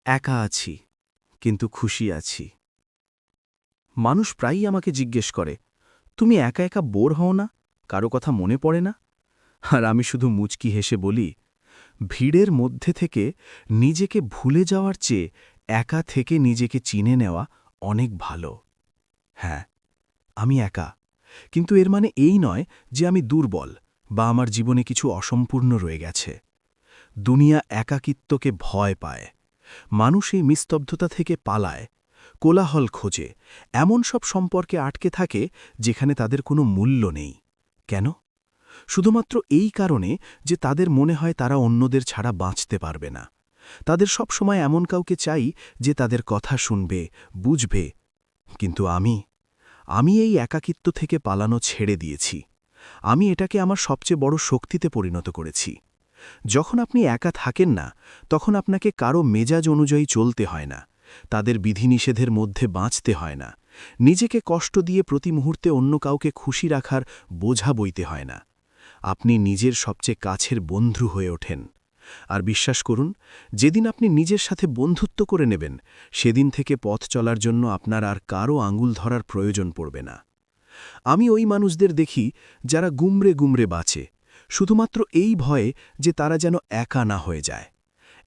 একা আছি, কিন্তু খুশি আছি। মানুষ প্রায়ই আমাকে জিজ্ঞেস করে, তুমি একা একা বোর হও না? কারো কথা মনে পড়ে না? আর আমি শুধু মুচকি হেসে বলি, ভিড়ের মধ্যে থেকে নিজেকে ভুলে যাওয়ার চেয়ে একা থেকে নিজেকে চিনে নেওয়া অনেক ভালো। হ্যাঁ, আমি একা, কিন্তু এর মানে এই নয় যে আমি দুর্বল বা আমার জীবনে কিছু অসম্পূর্ণ রয়ে গেছে। দুনিয়া একাকিত্বকে ভয় পায়। মানুষ এই নিস্তব্ধতা থেকে পালায়, কোলাহল খোঁজে, এমন সব সম্পর্কে আটকে থাকে যেখানে তাদের কোনো মূল্য নেই। কেন? শুধুমাত্র এই কারণে যে তাদের মনে হয় তারা অন্যদের ছাড়া বাঁচতে পারবে না। তাদের সব সময় এমন কাউকে চাই যে তাদের কথা শুনবে, বুঝবে। কিন্তু আমি এই একাকিত্ব থেকে পালানো ছেড়ে দিয়েছি। আমি এটাকে আমার সবচেয়ে বড় শক্তিতে পরিণত করেছি। যখন আপনি একা থাকেন না, তখন আপনাকে কারো মেজাজ অনুযায়ী চলতে হয় না, তাদের বিধিনিষেধের মধ্যে বাঁচতে হয় না, নিজেকে কষ্ট দিয়ে প্রতি মুহূর্তে অন্য কাউকে খুশি রাখার বোঝা বইতে হয় না। আপনি নিজের সবচেয়ে কাছের বন্ধু হয়ে ওঠেন। আর বিশ্বাস করুন, যেদিন আপনি নিজের সাথে বন্ধুত্ব করে নেবেন, সেদিন থেকে পথ চলার জন্য আপনার আর কারো আঙুল ধরার প্রয়োজন পড়বে না। আমি ওই মানুষদের দেখি যারা গুমরে গুমরে বাঁচে, শুধুমাত্র এই ভয়ে যে তারা যেন একা না হয়ে যায়।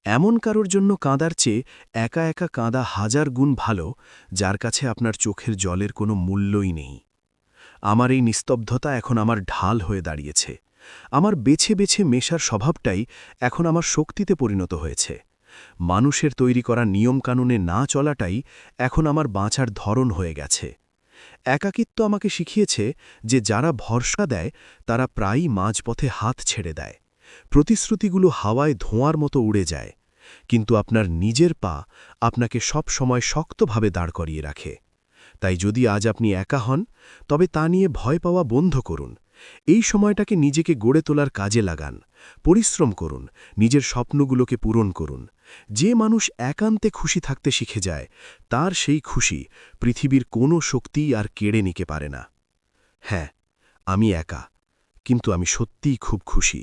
এমন কারোর জন্য কাঁদার চেয়ে একা একা কাঁদা হাজার গুণ ভালো, যার কাছে আপনার চোখের জলের কোনো মূল্যই নেই। আমার এই নিস্তব্ধতা এখন আমার ঢাল হয়ে দাঁড়িয়েছে। আমার বেছে বেছে মেশার স্বভাবটাই এখন আমার শক্তিতে পরিণত হয়েছে। মানুষের তৈরি করা নিয়মকানুনে না চলাটাই এখন আমার বাঁচার ধরন হয়ে গেছে। একাকিত্ব আমাকে শিখিয়েছে যে যারা ভরসা দেয় তারা প্রায়ই মাঝপথে হাত ছেড়ে দেয়। প্রতিশ্রুতিগুলো হাওয়ায় ধোঁয়ার মতো উড়ে যায়, কিন্তু আপনার নিজের পা আপনাকে সব সময় শক্তভাবে দাঁড় করিয়ে রাখে। তাই যদি আজ আপনি একা হন, তবে তা নিয়ে ভয় পাওয়া বন্ধ করুন। এই সময়টাকে নিজেকে গড়ে তোলার কাজে লাগান, পরিশ্রম করুন, নিজের স্বপ্নগুলোকে পূরণ করুন। যে মানুষ একান্তে খুশি থাকতে শিখে যায়, তার সেই খুশি পৃথিবীর কোনো শক্তিই আর কেড়ে নিতে পারে না। হ্যাঁ, আমি একা, কিন্তু আমি সত্যিই খুব খুশি।